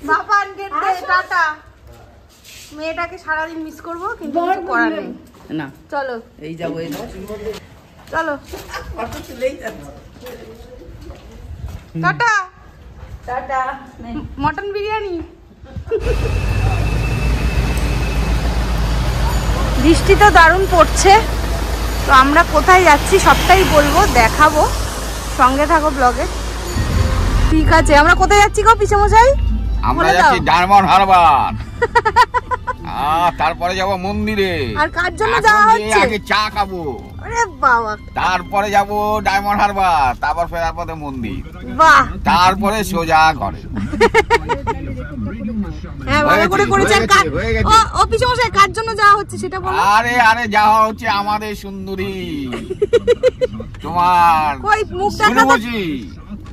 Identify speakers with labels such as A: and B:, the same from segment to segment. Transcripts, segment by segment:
A: বাপান gate দে tata. মেয়েটাকে সারাদিন miss করবো কিন্তু কিছু করার নেই।
B: না
A: চলো
B: এই যাবো এই
A: চলো
B: ফটো তুলেই যাচ্ছে।
A: Tata
B: tata.
A: মটন বিরিয়ানি। বৃষ্টি তো দারুণ পড়ছে, তো আমরা কোথায় যাচ্ছি সবটাই বলবো, দেখাবো, সঙ্গে থাকো ব্লগে। ঠিক আছে, আমরা কোথায় যাচ্ছি গো পিছে মশাই?
C: আমরা যাচ্ছি ডায়মন্ড হারবার। তারপরে যাব মন্দিরে।
A: আর কার জন্য যাওয়া হচ্ছে?
C: আগে চা খাবো,
A: আরে বাবা,
C: তারপরে যাব ডায়মন্ড হারবার, তারপর ফেরার পথে মন্দির,
A: বাহ,
C: তারপরে সোজা ঘরে।
A: হ্যাঁ ভালো করে করেছেন। ও পিছে মশাই কার জন্য যাওয়া হচ্ছে সেটা বলো।
C: আরে আরে যাওয়া হচ্ছে আমাদের সুন্দরী তোমার
A: কই মুখটা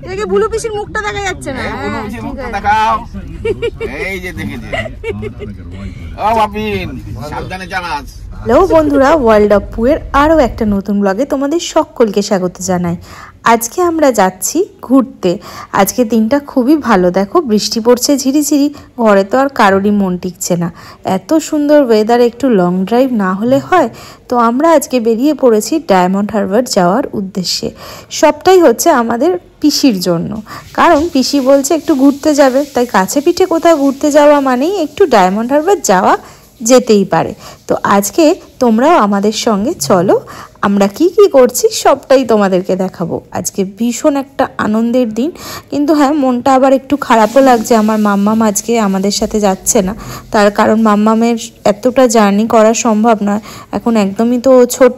A: দেখে বুলু পিসির মুখটা দেখা যাচ্ছে না।
C: মুখটা দেখাও। এই যে দেখেছে। ও বাপিন সাবধানে চালাস।
D: হ্যালো বন্ধুরা, ওয়ার্ল্ড অফ পুয়ের আরও একটা নতুন ব্লগে তোমাদের সকলকে স্বাগত জানাই। আজকে আমরা যাচ্ছি ঘুরতে। আজকে দিনটা খুবই ভালো, দেখো বৃষ্টি পড়ছে ঝিরিঝিরি, ঘরে তো আর কারোরই মন টিকছে না। এত সুন্দর ওয়েদার, একটু লং ড্রাইভ না হলে হয়? তো আমরা আজকে বেরিয়ে পড়েছি ডায়মন্ড হারবার যাওয়ার উদ্দেশ্যে। সবটাই হচ্ছে আমাদের পিসির জন্য, কারণ পিসি বলছে একটু ঘুরতে যাবে, তাই কাছে পিঠে কোথাও ঘুরতে যাওয়া মানেই একটু ডায়মন্ড হারবার যাওয়া যেতেই পারে। তো আজকে তোমরাও আমাদের সঙ্গে চলো, আমরা কি কি করছি সবটাই তোমাদেরকে দেখাবো। আজকে ভীষণ একটা আনন্দের দিন, কিন্তু হ্যাঁ মনটা আবার একটু খারাপও লাগছে। আমার মাম্মাম আজকে আমাদের সাথে যাচ্ছে না, তার কারণ মাম্মামের এতটা জার্নি করা সম্ভব নয়, এখন একদমই তো ছোট।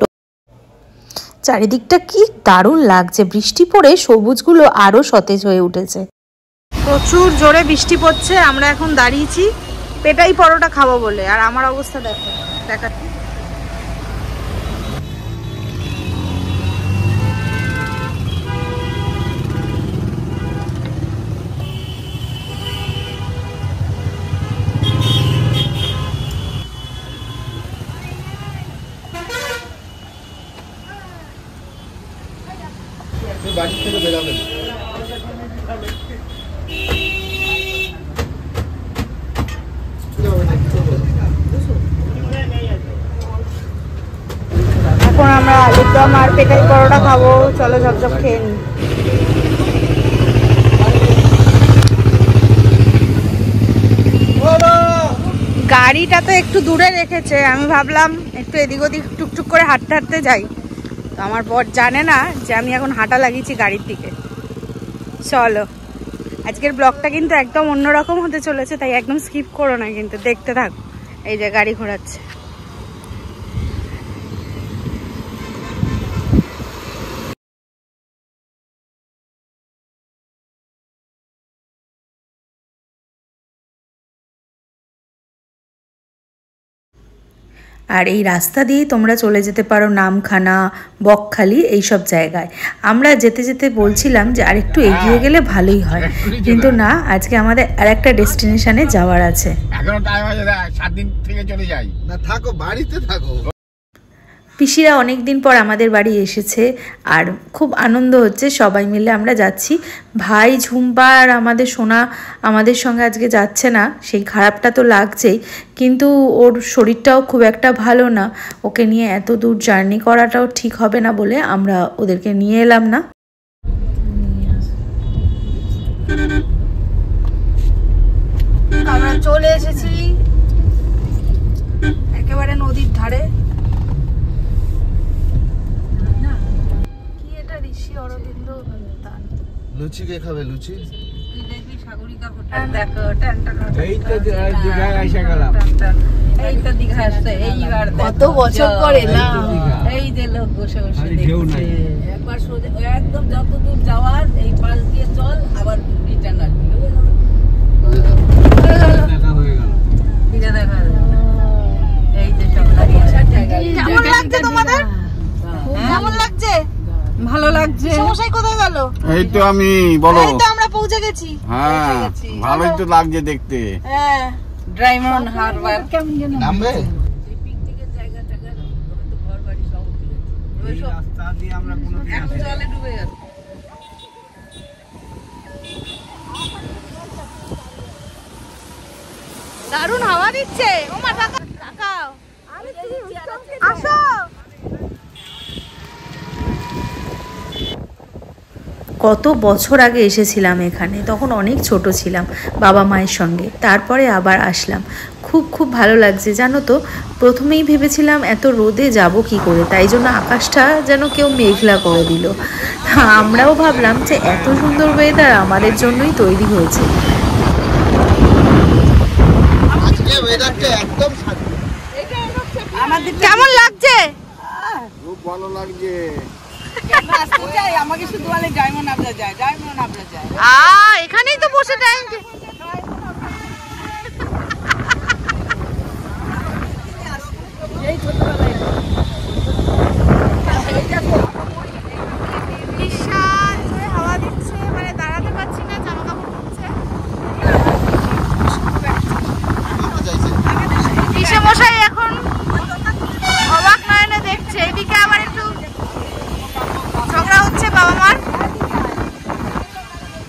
D: চারিদিকটা কি দারুণ লাগছে, বৃষ্টি পড়ে সবুজগুলো আরও সতেজ হয়ে উঠেছে।
A: প্রচুর জোরে বৃষ্টি পড়ছে, আমরা এখন দাঁড়িয়েছি পেটাই পরোটা খাবো বলে। আর আমার অবস্থা দেখো, দেখা
E: বাড়ি থেকে বেরাবেন।
A: এখন আমরা আলুর দম আর পেটাই পরোটা খাবো, চলো ঝপঝপ খেয়ে নিই। গাড়িটা তো একটু দূরে রেখেছে, আমি ভাবলাম একটু এদিক ওদিক টুকটুক করে হাঁটতে হাঁটতে যাই। তো আমার বর জানে না যে আমি এখন হাঁটা লাগিয়েছি গাড়ির দিকে। চলো, আজকের ব্লগটা কিন্তু একদম অন্যরকম হতে চলেছে, তাই একদম স্কিপ করো না, কিন্তু দেখতে থাকো। এই যে গাড়ি ঘোরাচ্ছে।
D: আর এই রাস্তা দিয়েই তোমরা চলে যেতে পারো নামখানা, বকখালি, এইসব জায়গায়। আমরা যেতে যেতে বলছিলাম যে আর একটু এগিয়ে গেলে ভালোই হয়, কিন্তু না, আজকে আমাদের আর একটা ডেস্টিনেশনে যাওয়ার আছে।
C: এখনো টাইম আছে, 7 দিন থেকে চলে যাই।
E: না থাকো, বাড়িতে থাকো।
D: পিসিরা অনেক দিন পর আমাদের বাড়ি এসেছে, আর খুব আনন্দ হচ্ছে, সবাই মিলে আমরা যাচ্ছি। ভাই ঝুম্পা আর আমাদের সোনা আমাদের সঙ্গে আজকে যাচ্ছে না, সেই খারাপটা তো লাগছেই, কিন্তু ওর শরীরটাও খুব একটা ভালো না, ওকে নিয়ে এত দূর জার্নি করাটাও ঠিক হবে না বলে আমরা ওদেরকে নিয়ে এলাম না।
A: আমরা চলে এসেছি একেবারে নদীর ধারে।
E: লুচি কে খাবে? লুচি
A: কত বছর পরে না,
B: এই যে লোক বসে বসে দেখছে। একবার সোজা একদম যত দূর যাওয়ার এই পাশ দিয়ে চল, আবার রিটার্ন আসবি। এই যে সব
A: কেমন লাগছে তোমাদের? কেমন লাগছে?
B: ভালো লাগছে।
A: সমস্যায় কোথায় গেল?
C: এই তো আমি, বলো।
A: এই তো আমরা পৌঁছে গেছি।
C: হ্যাঁ ভালোই তো লাগছে দেখতে।
A: হ্যাঁ,
B: ডায়মন্ড হারবার কেমন যেন
E: নামবে।
B: পিকনিকের জায়গা টায়গা তো ঘর বাড়ি সব উঠে গেছে। ওই রাস্তা দিয়ে আমরা কোনো জলে ডুবে গেছে।
A: দারুণ হাওয়া দিচ্ছে। ও মা তাকাও, আসো।
D: কত বছর আগে এসেছিলাম এখানে, তখন অনেক ছোট ছিলাম বাবা মায়ের সঙ্গে, তারপরে আবার আসলাম। খুব ভালো লাগছে জানো তো। প্রথমেই ভেবেছিলাম এত রোদে যাব কি করে, তাই জন্য আকাশটা যেন কেউ মেঘলা করে দিল। আমরাও ভাবলাম যে এত সুন্দর ওয়েদার আমাদের জন্যই তৈরি হয়েছে।
A: কেমন লাগছে?
C: খুব ভালো লাগছে।
B: আমাকে শুধু বলে ডায়মন্ড হারবার যায়, ডায়মন্ড হারবার যায়।
A: এখানেই তো বসে টাইম। বিশাল জোরে হাওয়া দিচ্ছে, মানে দাঁড়াতে পারছি না, জামা কাপড় পরছে। পিসে মশাই এখন অবাক নয়নে দেখছে। এদিকে আবার একটু ঝগড়া হচ্ছে বাবা মার।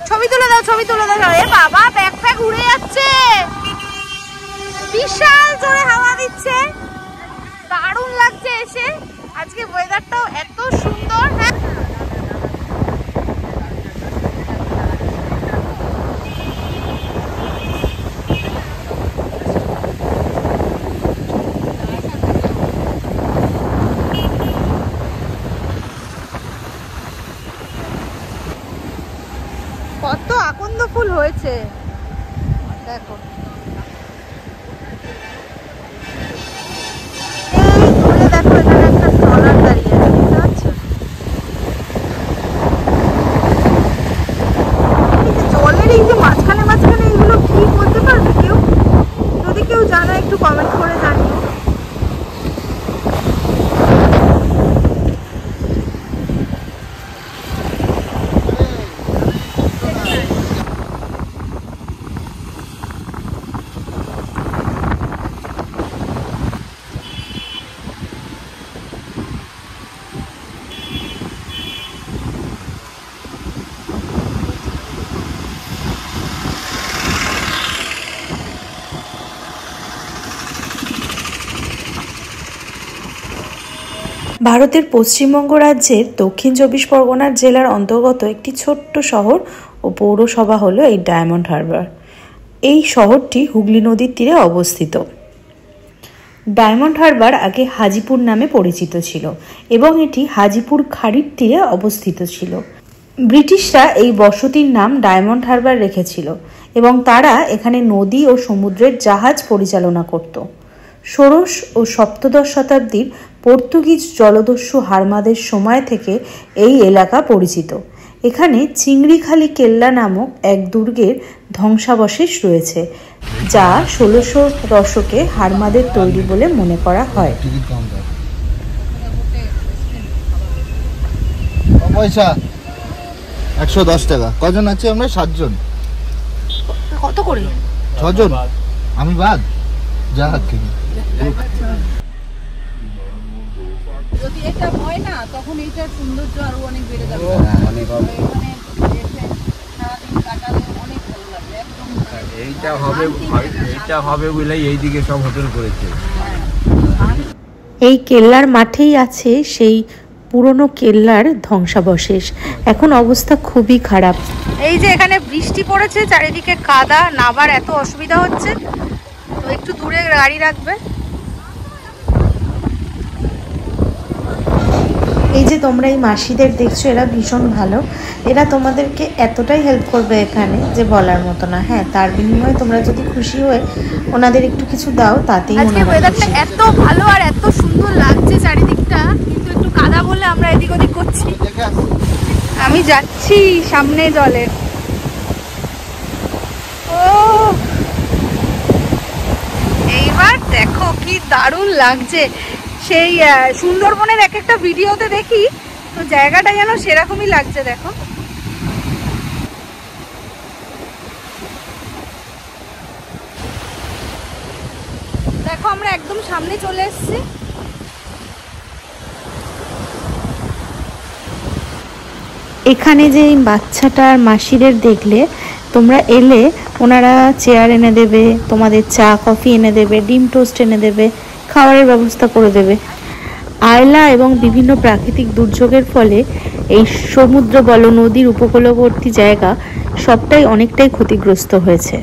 A: ছবি তুলে দাও, ছবি তুলে দাও। এ বাবা, ব্যাগ ফ্যাগ উড়ে যাচ্ছে। বিশাল জোরে হাওয়া দিচ্ছে, দারুণ লাগছে এসে। আজকে ওয়েদারটাও এত সুন্দর। হ্যাঁ, কত আকন্দ ফুল হয়েছে দেখো। এই দূরে দেখো, এখানে একটা ট্রলার দাঁড়িয়ে আছে, বুঝতে পারছো? এই যে জলের এই যে মাঝখানে মাঝখানে এগুলো কি বলতে পারবে কেউ? যদি কেউ জানো একটু কমেন্ট করে জানিও।
D: ভারতের পশ্চিমবঙ্গ রাজ্যের দক্ষিণ 24 পরগনার জেলার অন্তর্গত একটি ছোট্ট শহর ও পৌরসভা হলো এই ডায়মন্ড হারবার। এই শহরটি হুগলি নদীর তীরে অবস্থিত। ডায়মন্ড হারবার আগে হাজিপুর নামে পরিচিত ছিল এবং এটি হাজিপুর খাড়ির তীরে অবস্থিত ছিল। ব্রিটিশরা এই বসতির নাম ডায়মন্ড হারবার রেখেছিল এবং তারা এখানে নদী ও সমুদ্রের জাহাজ পরিচালনা করত। ষোড়শ ও সপ্তদশ শতাব্দীর পর্তুগিজ জলদস্যু হারমাদের সময় থেকে এই এলাকা পরিচিত। এখানে চিংড়িখালি কেল্লা নামক এক দুর্গের ধ্বংসাবশেষ রয়েছে, যা 1600 দশকে হারমাদের তৈরি বলে মনে করা হয়।
E: পয়সা 110 টাকা। কজন আছে আমরা? 7 জন।
A: কত করে?
E: 6 জন, আমি বাদ। যা থেকে
B: যদি এটা হয় না, তখন এইটার সৌন্দর্য আরো অনেক বেড়ে যাবে।
C: এইটা হবে বলেই এইদিকে সব হোটেল করেছে।
D: এই কেল্লার মাঠেই আছে সেই পুরনো কেল্লার ধ্বংসাবশেষ। এখন অবস্থা খুবই খারাপ।
A: এই যে এখানে বৃষ্টি পড়েছে, চারিদিকে কাদা, নাবার এত অসুবিধা হচ্ছে, তো একটু দূরে গাড়ি রাখবে।
D: এই যে তোমরা এই মাসিদের দেখছো, এরা ভীষণ ভালো। এরা তোমাদেরকে এতটাই হেল্প করবে এখানে যে বলার মতো না। হ্যাঁ, তার বিনিময়ে তোমরা যদি খুশি হয়ে ওনাদের একটু কিছু দাও, তাতেই
A: আজকে ওয়েদারটা এত ভালো আর এত সুন্দর লাগছে চারিদিকটা, কিন্তু একটু কাদা বলে আমরা এদিক ওদিক করছি। আমি যাচ্ছি সামনে জলে। ও এইবার দেখো কি দারুণ লাগছে। সেই সুন্দরবনের এক একটা ভিডিওতে দেখি, তো জায়গাটা যেন সেরকমই লাগছে। দেখো দেখো আমরা একদম সামনে চলে এসেছি।
D: এখানে যে এই বাচ্চাটার মাসিদের দেখলে, তোমরা এলে ওনারা চেয়ার এনে দেবে, তোমাদের চা কফি এনে দেবে, ডিম টোস্ট এনে দেবে, খাবারের ব্যবস্থা করে দেবে। আয়লা এবং বিভিন্ন প্রাকৃতিক দুর্যোগের ফলে এই সমুদ্র বলো নদীর উপকূলবর্তী জায়গা সবটাই অনেকটাই ক্ষতিগ্রস্ত হয়েছে।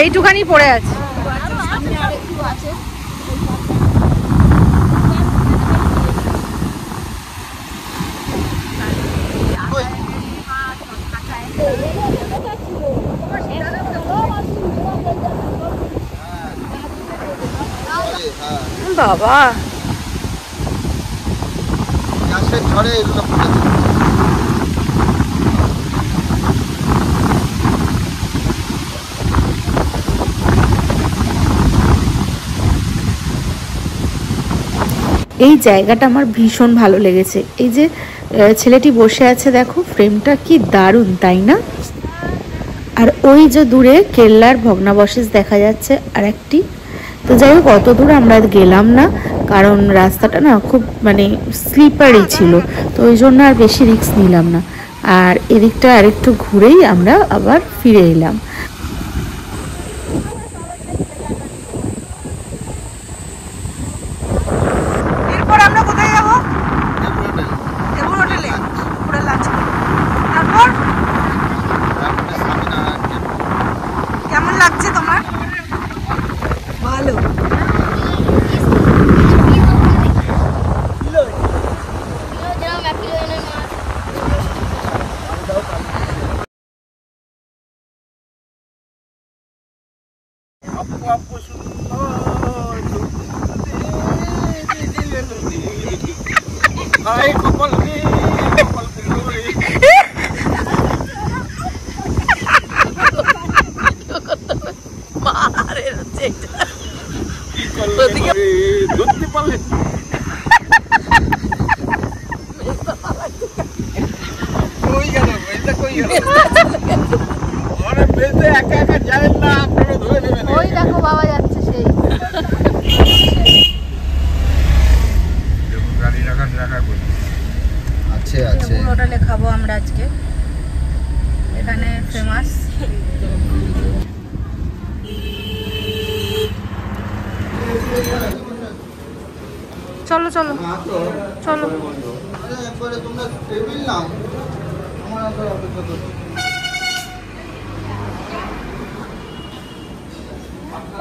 A: এইটুখানি পড়ে আছে। বাবা
E: ঝড়ে এগুলো
D: এই জায়গাটা আমার ভীষণ ভালো লেগেছে। এই যে ছেলেটি বসে আছে দেখো, ফ্রেমটা কি দারুণ তাই না? আর ওই যে দূরে কেল্লার ভগ্নাবশেষ দেখা যাচ্ছে আর একটি। তো যাই হোক অত দূর আমরা গেলাম না, কারণ রাস্তাটা না খুব মানে স্লিপারি ছিল, তো ওই জন্য আর বেশি রিস্ক নিলাম না। আর এদিকটা আরেকটু ঘুরেই আমরা আবার ফিরে এলাম।
A: কেমন লাগছে তোমার? ভালো। ওই দেখো বাবা যাচ্ছে সেই
E: আছে
A: হোটেলে খাবো আমরা আজকে, এখানে ফেমাস। চলো চলো চলো।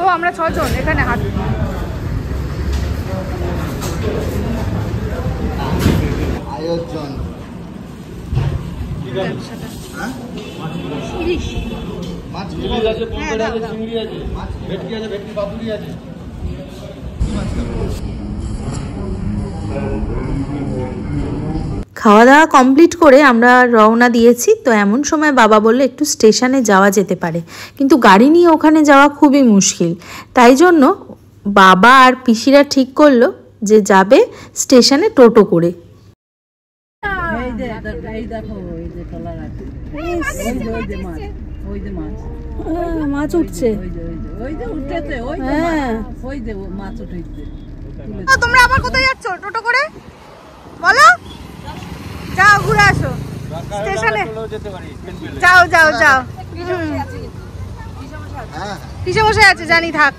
A: ও আমরা 6 জন এখানে হাত
E: আয়োজন
D: খাওয়া দাওয়া কমপ্লিট করে আমরা রওনা দিয়েছি। তো এমন সময় বাবা বললো একটু স্টেশনে যাওয়া যেতে পারে, কিন্তু গাড়ি নিয়ে ওখানে যাওয়া খুবই মুশকিল। তাই জন্য বাবা আর পিসিরা ঠিক করলো যে যাবে স্টেশনে টোটো করে।
A: মাছ উঠছে, তোমরা আবার কোথায় যাচ্ছ টোটো করে? বলো, যাও ঘুরে আসো স্টেশনে। যাও যাও যাও, পিছে বসে আছে জানি, থাক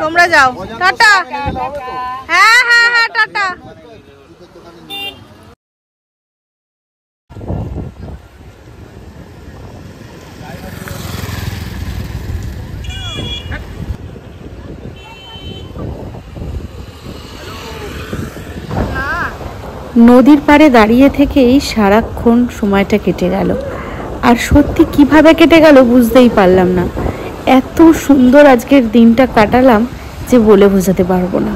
A: তোমরা যাও। টাটা। হ্যাঁ হ্যাঁ হ্যাঁ টাটা।
D: নদীর পাড়ে দাঁড়িয়ে থেকেই সারাক্ষণ সময়টা কেটে গেল। আর সত্যি কিভাবে কেটে গেল বুঝতেই পারলাম না। এত সুন্দর আজকের দিনটা কাটালাম যে বলে বোঝাতে পারবো না।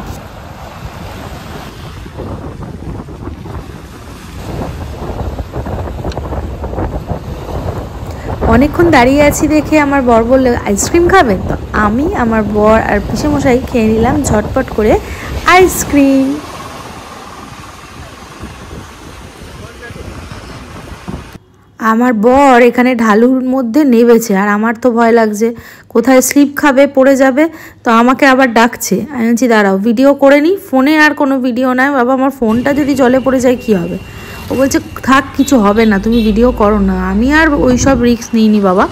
D: অনেকক্ষণ দাঁড়িয়ে আছি দেখে আমার বর বললো আইসক্রিম খাবেন, তো আমি, আমার বর আর পিসেমশাই খেয়ে নিলাম ঝটপট করে আইসক্রিম। আমার বর এখানে ঢালুর মধ্যে নেমেছে, আর আমার তো ভয় লাগছে কোথায় স্লিপ খাবে, পড়ে যাবে। তো আমাকে আবার ডাকছে, আমি বলছি দাঁড়াও ভিডিও করে নিই। ফোনে আর কোনো ভিডিও নাই বাবা, আমার ফোনটা যদি জলে পড়ে যায় কী হবে। ও বলছে থাক কিছু হবে না, তুমি ভিডিও করো না। আমি আর ওই সব রিস্ক নিইনি বাবা।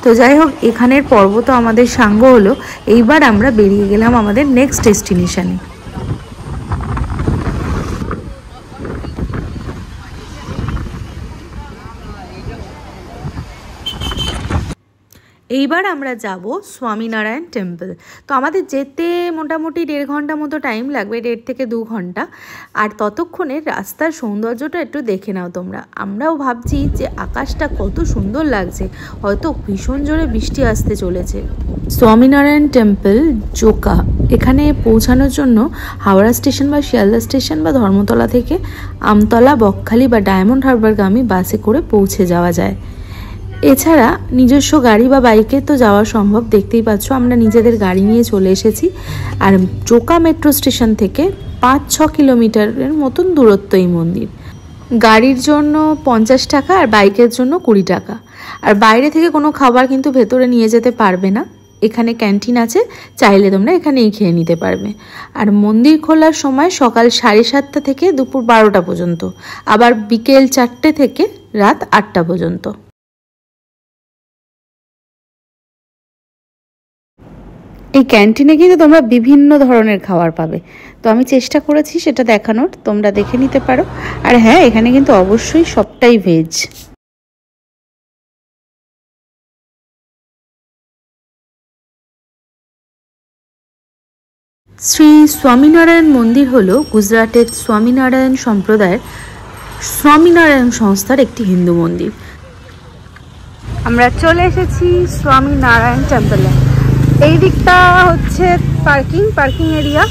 D: তো যাই হোক, এখানের পর্ব তো আমাদের সাঙ্গ হলো। এইবার আমরা বেরিয়ে গেলাম আমাদের নেক্সট ডেস্টিনেশনে। এইবার আমরা যাব স্বামীনারায়ণ টেম্পল। তো আমাদের যেতে মোটামুটি 1.5 ঘন্টা মতো টাইম লাগবে, 1.5 থেকে 2 ঘন্টা। আর ততক্ষণে রাস্তার সৌন্দর্যটা একটু দেখে নাও তোমরা। আমরাও ভাবছি যে আকাশটা কত সুন্দর লাগছে, হয়তো ভীষণ জোরে বৃষ্টি আসতে চলেছে। স্বামীনারায়ণ টেম্পল জোকা, এখানে পৌঁছানোর জন্য হাওড়া স্টেশন বা শিয়ালদা স্টেশন বা ধর্মতলা থেকে আমতলা, বকখালি বা ডায়মন্ড হারবারগামী বাসে করে পৌঁছে যাওয়া যায়। এছাড়া নিজস্ব গাড়ি বা বাইকে তো যাওয়া সম্ভব, দেখতেই পাচ্ছ আমরা নিজেদের গাড়ি নিয়ে চলে এসেছি। আর জোকা মেট্রো স্টেশন থেকে 5-6 কিলোমিটারের মতন দূরত্ব এই মন্দির। গাড়ির জন্য 50 টাকা আর বাইকের জন্য 20 টাকা। আর বাইরে থেকে কোনো খাবার কিন্তু ভেতরে নিয়ে যেতে পারবে না। এখানে ক্যান্টিন আছে, চাইলে তোমরা এখানেই খেয়ে নিতে পারবে। আর মন্দির খোলার সময় সকাল 7:30 থেকে দুপুর 12টা পর্যন্ত, আবার বিকেল 4টে থেকে রাত 8টা পর্যন্ত। এই ক্যান্টিনে কিন্তু তোমরা বিভিন্ন ধরনের খাবার পাবে। তো আমি চেষ্টা করেছি সেটা দেখানোর, তোমরা দেখে নিতে পারো। আর হ্যাঁ, এখানে কিন্তু অবশ্যই সবটাই ভেজ। শ্রী স্বামীনারায়ণ মন্দির হলো গুজরাটের স্বামীনারায়ণ সম্প্রদায়ের স্বামীনারায়ণ সংস্থার একটি হিন্দু মন্দির। আমরা চলে এসেছি স্বামীনারায়ণ টেম্পলে। এই দিকটা হচ্ছে পার্কিং এরিয়া।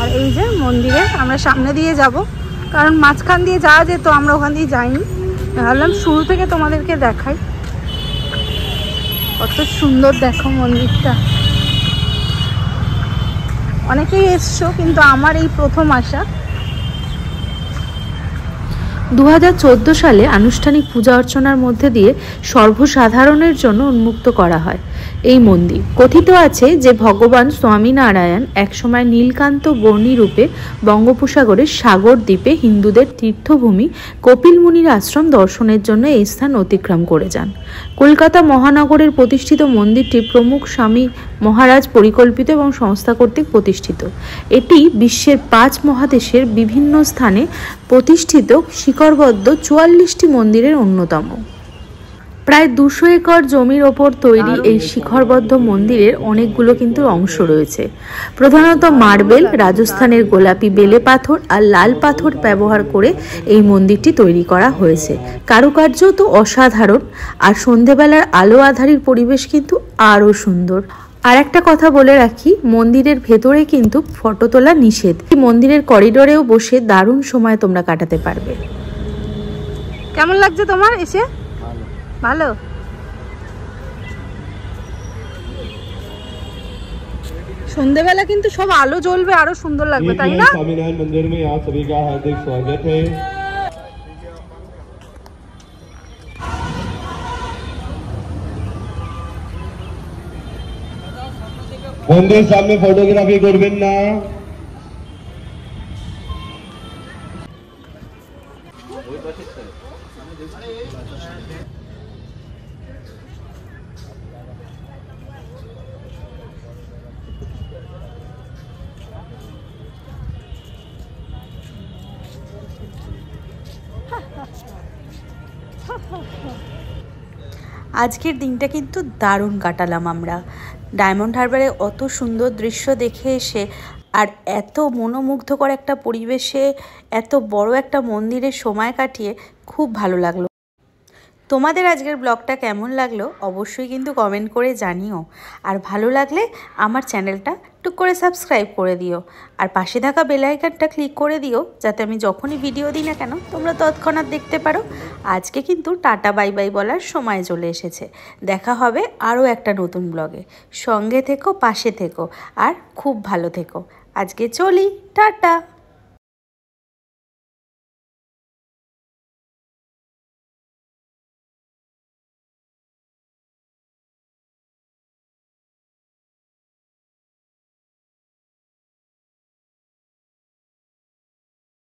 D: আর এই যে মন্দিরে আমরা সামনে দিয়ে যাব, কারণ মাঝখান দিয়ে যাওয়া যেত, আমরা ওখান দিয়ে যাইনি। ভাবলাম শুরু থেকে তোমাদেরকে দেখাই। কত সুন্দর দেখো মন্দিরটা। অনেকেই এসছো, কিন্তু আমার এই প্রথম আসা। 2014 সালে আনুষ্ঠানিক পূজা অর্চনার মধ্যে দিয়ে সর্বসাধারণের জন্য উন্মুক্ত করা হয় এই মন্দির। কথিত আছে যে ভগবান স্বামীনারায়ণ একসময় নীলকান্ত বর্ণী রূপে বঙ্গোপসাগরের সাগর দ্বীপে হিন্দুদের তীর্থভূমি কপিল মুনির আশ্রম দর্শনের জন্য এই স্থান অতিক্রম করে যান। কলকাতা মহানগরের প্রতিষ্ঠিত মন্দিরটি প্রমুখ স্বামী মহারাজ পরিকল্পিত এবং সংস্থা কর্তৃক প্রতিষ্ঠিত। এটি বিশ্বের 5 মহাদেশের বিভিন্ন স্থানে প্রতিষ্ঠিত শিখরবদ্ধ 44টি মন্দিরের অন্যতম। প্রায় 200 একর জমির ওপর তৈরি এই শিখরবদ্ধ মন্দিরের অনেকগুলো কিন্তু অংশ রয়েছে। প্রধানত মার্বেল, রাজস্থানের গোলাপি বেলে পাথর আর লাল পাথর ব্যবহার করে এই মন্দিরটি তৈরি করা হয়েছে। কারুকার্য তো অসাধারণ, আর সন্ধেবেলার আলো আঁধারির পরিবেশ কিন্তু আরও সুন্দর। আর একটা কথা বলে রাখি, মন্দিরের ভেতরে কিন্তু ফটো তোলা নিষেধ। মন্দিরের করিডোরেও বসে দারুণ সময় তোমরা কাটাতে পারবে। কেমন লাগছে তোমার এসে? ভালো। সন্ধ্যেবেলা কিন্তু সব আলো জ্বলবে, আরো সুন্দর লাগবে, তাই না?
F: स्वामीनारायण मंदिर में आप सभी का हार्दिक स्वागत है। मंदिर सामने फोटोग्राफी करবেন না।
D: আজকের দিনটা কিন্তু দারুণ কাটালাম আমরা। ডায়মন্ড হারবারে অত সুন্দর দৃশ্য দেখে এসে, আর এত মনোমুগ্ধকর একটা পরিবেশে এত বড় একটা মন্দিরে সময় কাটিয়ে খুব ভালো লাগলো। তোমাদের আজকের ব্লগটা কেমন লাগলো অবশ্যই কিন্তু কমেন্ট করে জানিও। আর ভালো লাগলে আমার চ্যানেলটা টুক করে সাবস্ক্রাইব করে দিও, আর পাশে থাকা বেল আইকনটা ক্লিক করে দিও, যাতে আমি যখনই ভিডিও দিই না কেন তোমরা তৎক্ষণাৎ দেখতে পারো। আজকে কিন্তু টাটা বাই বাই বলার সময় চলে এসেছে। দেখা হবে আরও একটা নতুন ব্লগে। সঙ্গে থেকো, পাশে থেকো, আর খুব ভালো থেকো। আজকে চলি, টাটা।